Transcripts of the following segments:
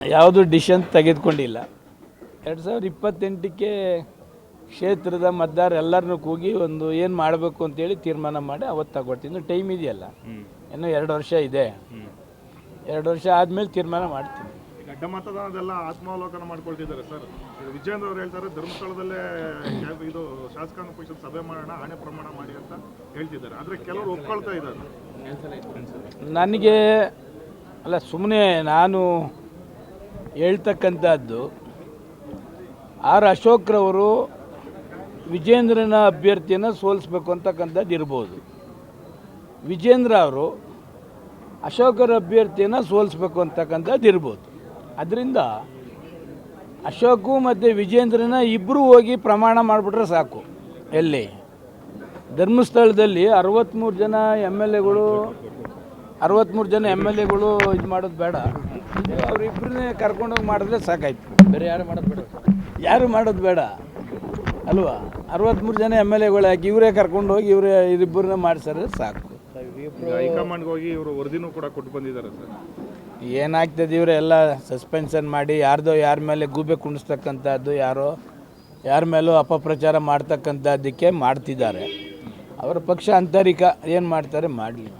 ಯಾವುದು ಡಿಸಿಷನ್ ತೆಗೆದುಕೊಂಡಿಲ್ಲ. 2028ಕ್ಕೆ ಕ್ಷೇತ್ರದ ಮತದಾರ ಎಲ್ಲರನ್ನೂ ಕೂಗಿ ಒಂದು ಏನು ಮಾಡಬೇಕು ಅಂತೇಳಿ ತೀರ್ಮಾನ ಮಾಡಿ ಅವತ್ತು ತಗೊಳ್ತೀನಿ. ಇನ್ನು ಟೈಮ್ ಇದೆಯಲ್ಲ, ಇನ್ನೂ 2 ವರ್ಷ ಇದೆ. 2 ವರ್ಷ ಆದಮೇಲೆ ತೀರ್ಮಾನ ಮಾಡ್ತೀನಿ. ಅಡ್ಡ ಮತದಾನದೆಲ್ಲ ಆತ್ಮಾವಲೋಕನ ಮಾಡ್ಕೊಳ್ತಿದ್ದಾರೆ ಸರ್. ವಿಜೇಂದ್ರ ಅವರು ಹೇಳ್ತಾರೆ ಧರ್ಮಸ್ಥಳದಲ್ಲೇ ಇದು ಶಾಸಕಾಂಗ ಪರಿಷತ್ ಸಭೆ ಮಾಡೋಣ, ಆಣೆ ಪ್ರಮಾಣ ಮಾಡಿ ಅಂತ ಹೇಳ್ತಿದ್ದಾರೆ. ಆದರೆ ಕೆಲವರು ಒಪ್ಕೊಳ್ತಾ ಇದ್ದಾರೆ. ನನಗೆ ಅಲ್ಲ, ಸುಮ್ಮನೆ ನಾನು ಹೇಳ್ತಕ್ಕಂಥದ್ದು, ಆರ್ ಅಶೋಕ್ರವರು ವಿಜೇಂದ್ರನ ಅಭ್ಯರ್ಥಿಯನ್ನು ಸೋಲಿಸ್ಬೇಕು ಅಂತಕ್ಕಂಥದ್ದು ಇರ್ಬೋದು. ವಿಜೇಂದ್ರ ಅವರು ಅಶೋಕರ ಅಭ್ಯರ್ಥಿಯನ್ನು ಸೋಲಿಸ್ಬೇಕು ಅಂತಕ್ಕಂಥದ್ದು ಇರ್ಬೋದು. ಅದರಿಂದ ಅಶೋಕು ಮತ್ತು ವಿಜೇಂದ್ರನ ಇಬ್ಬರು ಹೋಗಿ ಪ್ರಮಾಣ ಮಾಡಿಬಿಟ್ರೆ ಸಾಕು. ಎಲ್ಲಿ ಧರ್ಮಸ್ಥಳದಲ್ಲಿ 63 ಜನ ಎಮ್ ಎಲ್ ಎಗಳು ಇದು ಮಾಡೋದು ಬೇಡ, ಅವರಿಬ್ಬರನ್ನೇ ಕರ್ಕೊಂಡೋಗಿ ಮಾಡಿದ್ರೆ ಸಾಕಾಯ್ತು. ಬೇರೆ ಯಾರು ಮಾಡೋದು ಬೇಡ ಅಲ್ವಾ? 63 ಜನ ಎಮ್ ಎಲ್ ಎಗಳು ಹಾಕಿ ಇವರೇ ಕರ್ಕೊಂಡು ಹೋಗಿ ಇವರಿಬ್ಬರನ್ನ ಮಾಡಿಸಿದ್ರೆ ಸಾಕು. ಹೈಕಮಾಂಡ್ಗೆ ಹೋಗಿ ಇವರು ವರದಿನೂ ಕೂಡ ಕೊಟ್ಟು ಬಂದಿದ್ದಾರೆ ಸರ್. ಏನಾಗ್ತದೆ, ಇವರೆಲ್ಲ ಸಸ್ಪೆನ್ಷನ್ ಮಾಡಿ ಯಾರ ಮೇಲೆ ಗೂಬೆ ಕುಣಿಸ್ತಕ್ಕಂಥದ್ದು, ಯಾರ ಮೇಲೂ ಅಪಪ್ರಚಾರ ಮಾಡ್ತಕ್ಕಂಥದ್ದಕ್ಕೆ ಮಾಡ್ತಿದ್ದಾರೆ. ಅವರ ಪಕ್ಷ ಆಂತರಿಕ ಏನು ಮಾಡ್ತಾರೆ ಮಾಡಲಿ.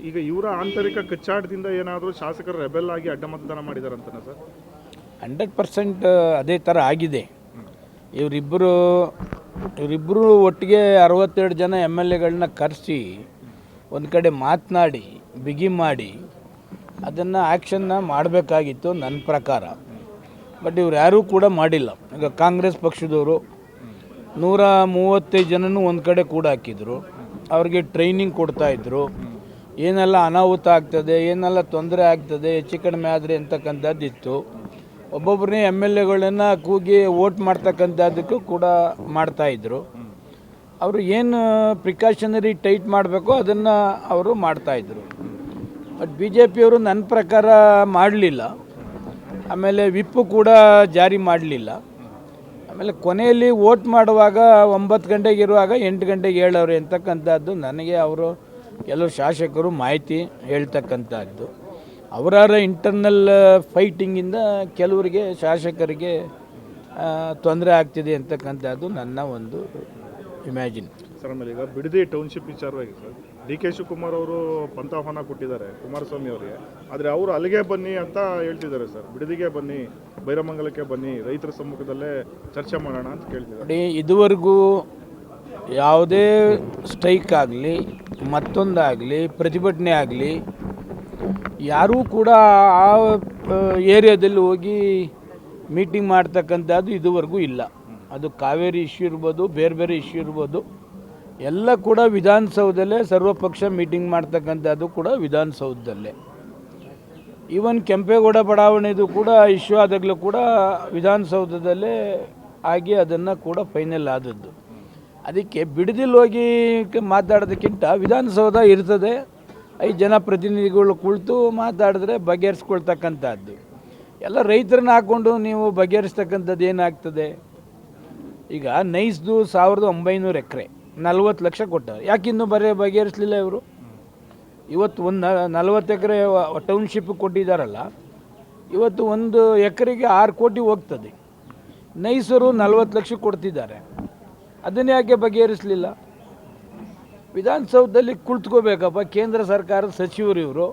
ಈಗ ಇವರ ಆಂತರಿಕ ಕಚ್ಚಾಟದಿಂದ ಏನಾದರೂ ಶಾಸಕರು ರೆಬೆಲ್ ಆಗಿ ಅಡ್ಡ ಮತದಾನ ಮಾಡಿದ್ದಾರೆ ಅಂತನಾ ಸರ್? 100% ಅದೇ ಥರ ಆಗಿದೆ. ಇವರಿಬ್ಬರು ಒಟ್ಟಿಗೆ 62 ಜನ ಎಮ್ ಎಲ್ ಎಗಳನ್ನ ಕರೆಸಿ ಒಂದು ಕಡೆ ಮಾತನಾಡಿ ಬಿಗಿ ಮಾಡಿ ಅದನ್ನು ಆ್ಯಕ್ಷನ್ನ ಮಾಡಬೇಕಾಗಿತ್ತು ನನ್ನ ಪ್ರಕಾರ. ಬಟ್ ಇವ್ರು ಯಾರೂ ಕೂಡ ಮಾಡಿಲ್ಲ. ಈಗ ಕಾಂಗ್ರೆಸ್ ಪಕ್ಷದವರು 135 ಜನನೂ ಒಂದು ಕಡೆ ಕೂಡ ಹಾಕಿದ್ರು. ಅವ್ರಿಗೆ ಟ್ರೈನಿಂಗ್ ಕೊಡ್ತಾಯಿದ್ರು, ಏನೆಲ್ಲ ಅನಾಹುತ ಆಗ್ತದೆ, ಏನೆಲ್ಲ ತೊಂದರೆ ಆಗ್ತದೆ, ಹೆಚ್ಚು ಕಡಿಮೆ ಆದರೆ ಅಂತಕ್ಕಂಥದ್ದಿತ್ತು. ಒಬ್ಬೊಬ್ಬರನ್ನೇ ಎಮ್ ಎಲ್ ಎಗಳನ್ನ ಕೂಗಿ ವೋಟ್ ಮಾಡ್ತಕ್ಕಂಥದ್ದಕ್ಕೂ ಕೂಡ ಮಾಡ್ತಾಯಿದ್ರು. ಅವರು ಏನು ಪ್ರಿಕಾಷನರಿ ಟೈಟ್ ಮಾಡಬೇಕೋ ಅದನ್ನು ಅವರು ಮಾಡ್ತಾಯಿದ್ರು. ಬಟ್ BJPಯವರು ನನ್ನ ಪ್ರಕಾರ ಮಾಡಲಿಲ್ಲ. ಆಮೇಲೆ ವಿಪ್ಪು ಕೂಡ ಜಾರಿ ಮಾಡಲಿಲ್ಲ. ಆಮೇಲೆ ಕೊನೆಯಲ್ಲಿ ವೋಟ್ ಮಾಡುವಾಗ 9 ಗಂಟೆಗೆ ಇರುವಾಗ 8 ಗಂಟೆಗೆ ಹೇಳೋರು ಅಂತಕ್ಕಂಥದ್ದು ನನಗೆ ಅವರು ಕೆಲವು ಶಾಸಕರು ಮಾಹಿತಿ ಹೇಳ್ತಕ್ಕಂಥದ್ದು. ಅವರ ಇಂಟರ್ನಲ್ ಫೈಟಿಂಗಿಂದ ಕೆಲವರಿಗೆ ಶಾಸಕರಿಗೆ ತೊಂದರೆ ಆಗ್ತಿದೆ ಅಂತಕ್ಕಂಥದ್ದು ನನ್ನ ಒಂದು ಇಮ್ಯಾಜಿನ್. ಸರ್, ಆಮೇಲೆ ಈಗ ಬಿಡದಿ ಟೌನ್ಶಿಪ್ ವಿಚಾರವಾಗಿ ಸರ್, DK ಶಿವಕುಮಾರ್ ಅವರು ಪಂಥಾಹ್ವಾನ ಕೊಟ್ಟಿದ್ದಾರೆ ಕುಮಾರಸ್ವಾಮಿ ಅವರಿಗೆ. ಆದರೆ ಅವರು ಅಲ್ಲಿಗೆ ಬನ್ನಿ ಅಂತ ಹೇಳ್ತಿದ್ದಾರೆ ಸರ್. ಬಿಡದಿಗೆ ಬನ್ನಿ, ಬೈರಮಂಗಲಕ್ಕೆ ಬನ್ನಿ, ರೈತರ ಸಮ್ಮುಖದಲ್ಲೇ ಚರ್ಚೆ ಮಾಡೋಣ ಅಂತ ಕೇಳ್ತಿದ್ದಾರೆ. ಇದುವರೆಗೂ ಯಾವುದೇ ಸ್ಟ್ರೈಕ್ ಆಗಲಿ, ಮತ್ತೊಂದಾಗಲಿ, ಪ್ರತಿಭಟನೆ ಆಗಲಿ, ಯಾರೂ ಕೂಡ ಆ ಏರಿಯಾದಲ್ಲಿ ಹೋಗಿ ಮೀಟಿಂಗ್ ಮಾಡ್ತಕ್ಕಂಥದ್ದು ಇದುವರೆಗೂ ಇಲ್ಲ. ಅದು ಕಾವೇರಿ ಇಶ್ಯೂ ಇರ್ಬೋದು, ಬೇರೆ ಇಶ್ಯೂ ಇರ್ಬೋದು, ಎಲ್ಲ ಕೂಡ ವಿಧಾನಸೌಧದಲ್ಲೇ ಸರ್ವಪಕ್ಷ ಮೀಟಿಂಗ್ ಮಾಡ್ತಕ್ಕಂಥದ್ದು ಕೂಡ ವಿಧಾನಸೌಧದಲ್ಲೇ. ಈವನ್ ಕೆಂಪೇಗೌಡ ಬಡಾವಣೆದು ಕೂಡ ಇಶ್ಯೂ ಆದಾಗಲೂ ಕೂಡ ವಿಧಾನಸೌಧದಲ್ಲೇ ಆಗಿ ಅದನ್ನು ಕೂಡ ಫೈನಲ್ ಆದದ್ದು. ಅದಕ್ಕೆ ಬಿಡದಿಲ್ಲಿ ಹೋಗಿ ಮಾತಾಡೋದಕ್ಕಿಂತ ವಿಧಾನಸೌಧ ಇರ್ತದೆ, 5 ಜನ ಪ್ರತಿನಿಧಿಗಳು ಕುಳಿತು ಮಾತಾಡಿದ್ರೆ ಬಗೆಹರಿಸ್ಕೊಳ್ತಕ್ಕಂಥದ್ದು. ಎಲ್ಲ ರೈತರನ್ನ ಹಾಕ್ಕೊಂಡು ನೀವು ಬಗೆಹರಿಸ್ತಕ್ಕಂಥದ್ದು ಏನಾಗ್ತದೆ? ಈಗ ನೈಸ್ದು 1900 ಎಕರೆ 40 ಲಕ್ಷ ಕೊಟ್ಟರು. ಯಾಕಿನ್ನೂ ಬಗೆಹರಿಸಲಿಲ್ಲ ಇವರು? ಇವತ್ತು ಒಂದು 40 ಎಕರೆ ಟೌನ್ಶಿಪ್ ಕೊಟ್ಟಿದ್ದಾರಲ್ಲ, ಇವತ್ತು 1 ಎಕರೆಗೆ 6 ಕೋಟಿ ಹೋಗ್ತದೆ. ನೈಸರು 40 ಲಕ್ಷ ಕೊಡ್ತಿದ್ದಾರೆ. ಅದನ್ನು ಯಾಕೆ ಬಗೆಹರಿಸಲಿಲ್ಲ? ವಿಧಾನಸೌಧದಲ್ಲಿ ಕುಳಿತುಕೋಬೇಕಪ್ಪ. ಕೇಂದ್ರ ಸರ್ಕಾರದ ಸಚಿವರು ಇವರು,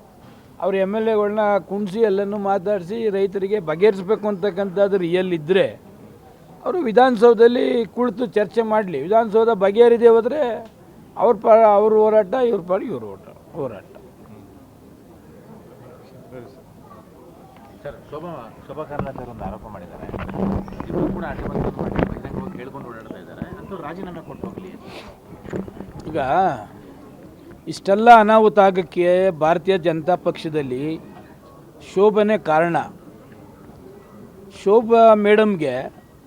ಅವ್ರ ಎಮ್ ಎಲ್ ಎಗಳನ್ನ ಕುಣಿಸಿ ಎಲ್ಲನೂ ಮಾತಾಡಿಸಿ ರೈತರಿಗೆ ಬಗೆಹರಿಸ್ಬೇಕು ಅಂತಕ್ಕಂಥದ್ದು ರಿಯಲ್ ಇದ್ದರೆ ಅವರು ವಿಧಾನಸೌಧದಲ್ಲಿ ಕುಳಿತು ಚರ್ಚೆ ಮಾಡಲಿ. ವಿಧಾನಸೌಧ ಬಗೆಹರಿದೇ ಹೋದರೆ ಅವ್ರ ಹೋರಾಟ, ಇವ್ರ ಪಾಡಿಗೆ ಇವ್ರ ಹೋರಾಟ. ಸರ್, ಶೋಭಾ ಕರಂದ್ಲಾಜೆ ಒಂದು ಆರೋಪ ಮಾಡಿದ್ದಾರೆ. ಇವರು ಕೂಡ ಅಡ್ಡಮತದಾನ ಕೇಳ್ಕೊಂಡು ಓಡಾಡ್ತಾ ಇದ್ದಾರೆ ಅಂತ ರಾಜೀನಾಮೆ ಕೊಟ್ಟು ಹೋಗಲಿ. ಈಗ ಇಷ್ಟೆಲ್ಲ ಅನಾಹುತ ಆಗೋಕ್ಕೆ ಭಾರತೀಯ ಜನತಾ ಪಕ್ಷದಲ್ಲಿ ಶೋಭನೆ ಕಾರಣ. ಶೋಭಾ ಮೇಡಮ್ಗೆ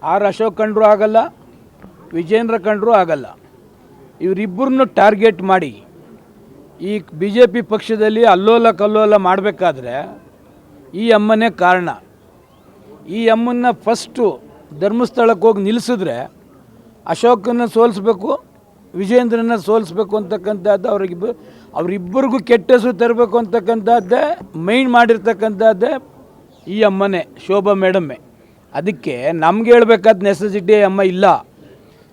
ಆರ್ ಅಶೋಕ್ ಕಂಡ್ರೂ ಆಗಲ್ಲ, ವಿಜೇಂದ್ರ ಕಂಡ್ರೂ ಆಗಲ್ಲ. ಇವರಿಬ್ಬರನ್ನು ಟಾರ್ಗೆಟ್ ಮಾಡಿ ಈ BJP ಪಕ್ಷದಲ್ಲಿ ಅಲ್ಲೋಲ ಕಲ್ಲೋಲ ಮಾಡಬೇಕಾದ್ರೆ ಈ ಅಮ್ಮನೇ ಕಾರಣ. ಈ ಅಮ್ಮನ್ನ ಫಸ್ಟು ಧರ್ಮಸ್ಥಳಕ್ಕೆ ಹೋಗಿ ನಿಲ್ಲಿಸಿದ್ರೆ ಅಶೋಕನ್ನು ಸೋಲಿಸ್ಬೇಕು, ವಿಜೇಂದ್ರನ ಸೋಲಿಸ್ಬೇಕು ಅಂತಕ್ಕಂಥದ್ದು ಅವರಿಬ್ಬರಿಗೂ ಕೆಟ್ಟ ಹೆಸರು ತರಬೇಕು ಅಂತಕ್ಕಂಥದ್ದೇ ಮೈಂಡ್ ಮಾಡಿರ್ತಕ್ಕಂಥದ್ದೇ ಈ ಅಮ್ಮನೇ ಶೋಭಾ ಮೇಡಮ್ಮೆ. ಅದಕ್ಕೆ ನಮ್ಗೆ ಹೇಳ್ಬೇಕಾದ ನೆಸೆಸಿಟಿ ಅಮ್ಮ ಇಲ್ಲ.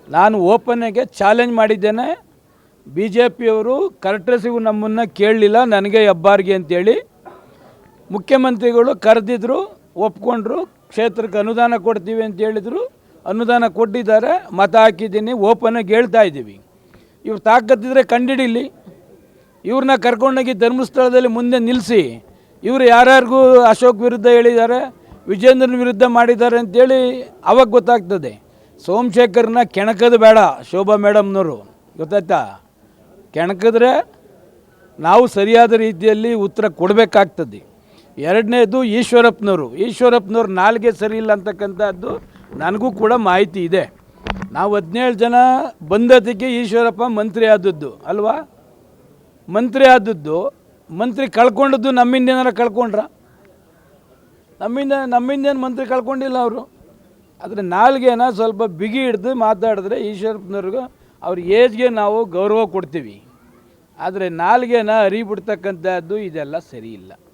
ನಾನು ಓಪನ್ನಾಗೆ ಚಾಲೆಂಜ್ ಮಾಡಿದ್ದೇನೆ. ಬಿ ಜೆ ಪಿಯವರು ಕರ್ಟಸಿಗೂ ನಮ್ಮನ್ನು ಕೇಳಲಿಲ್ಲ, ನನಗೆ ಹೆಬ್ಬಾರಿಗೆ ಅಂತೇಳಿ ಮುಖ್ಯಮಂತ್ರಿಗಳು ಕರೆದಿದ್ರು, ಒಪ್ಕೊಂಡ್ರು, ಕ್ಷೇತ್ರಕ್ಕೆ ಅನುದಾನ ಕೊಡ್ತೀವಿ ಅಂತ ಹೇಳಿದರು, ಅನುದಾನ ಕೊಟ್ಟಿದ್ದಾರೆ, ಮತ ಹಾಕಿದ್ದೀನಿ, ಓಪನ್ನಾಗಿ ಹೇಳ್ತಾ ಇದ್ದೀವಿ. ಇವ್ರು ತಾಕತ್ತಿದ್ರೆ ಕಂಡಿಡಿಲಿ, ಇವ್ರನ್ನ ಕರ್ಕೊಂಡೋಗಿ ಧರ್ಮಸ್ಥಳದಲ್ಲಿ ಮುಂದೆ ನಿಲ್ಲಿಸಿ, ಇವರು ಯಾರ್ಯಾರಿಗೂ ಅಶೋಕ್ ವಿರುದ್ಧ ಹೇಳಿದ್ದಾರೆ, ವಿಜೇಂದ್ರನ ವಿರುದ್ಧ ಮಾಡಿದ್ದಾರೆ ಅಂತೇಳಿ ಅವಾಗ ಗೊತ್ತಾಗ್ತದೆ. ಸೋಮಶೇಖರ್ನ ಕೆಣಕೋದು ಬೇಡ ಶೋಭಾ ಮೇಡಮ್ನವರು, ಗೊತ್ತಾಯ್ತಾ? ಕೆಣಕಿದ್ರೆ ನಾವು ಸರಿಯಾದ ರೀತಿಯಲ್ಲಿ ಉತ್ತರ ಕೊಡಬೇಕಾಗ್ತದೆ. ಎರಡನೇದು ಈಶ್ವರಪ್ಪನವ್ರು ನಾಲ್ಗೆ ಸರಿ ಇಲ್ಲ ಅಂತಕ್ಕಂಥದ್ದು ನನಗೂ ಕೂಡ ಮಾಹಿತಿ ಇದೆ. ನಾವು 17 ಜನ ಬಂದದಕ್ಕೆ ಈಶ್ವರಪ್ಪ ಮಂತ್ರಿ ಆದದ್ದು ಅಲ್ವಾ? ಮಂತ್ರಿ ಕಳ್ಕೊಂಡದ್ದು ನಮ್ಮಿಂದ ಏನಾರ ಕಳ್ಕೊಂಡ್ರ? ನಮ್ಮಿಂದೇನು ಮಂತ್ರಿ ಕಳ್ಕೊಂಡಿಲ್ಲ ಅವರು. ಆದರೆ ನಾಲ್ಗೆನ ಸ್ವಲ್ಪ ಬಿಗಿ ಹಿಡಿದು ಮಾತಾಡಿದ್ರೆ ಈಶ್ವರಪ್ಪನವ್ರಿಗೂ ಅವ್ರ ಏಜ್ಗೆ ನಾವು ಗೌರವ ಕೊಡ್ತೀವಿ. ಆದರೆ ನಾಲ್ಗೆನ ಅರಿಬಿಡ್ತಕ್ಕಂಥದ್ದು ಇದೆಲ್ಲ ಸರಿ ಇಲ್ಲ.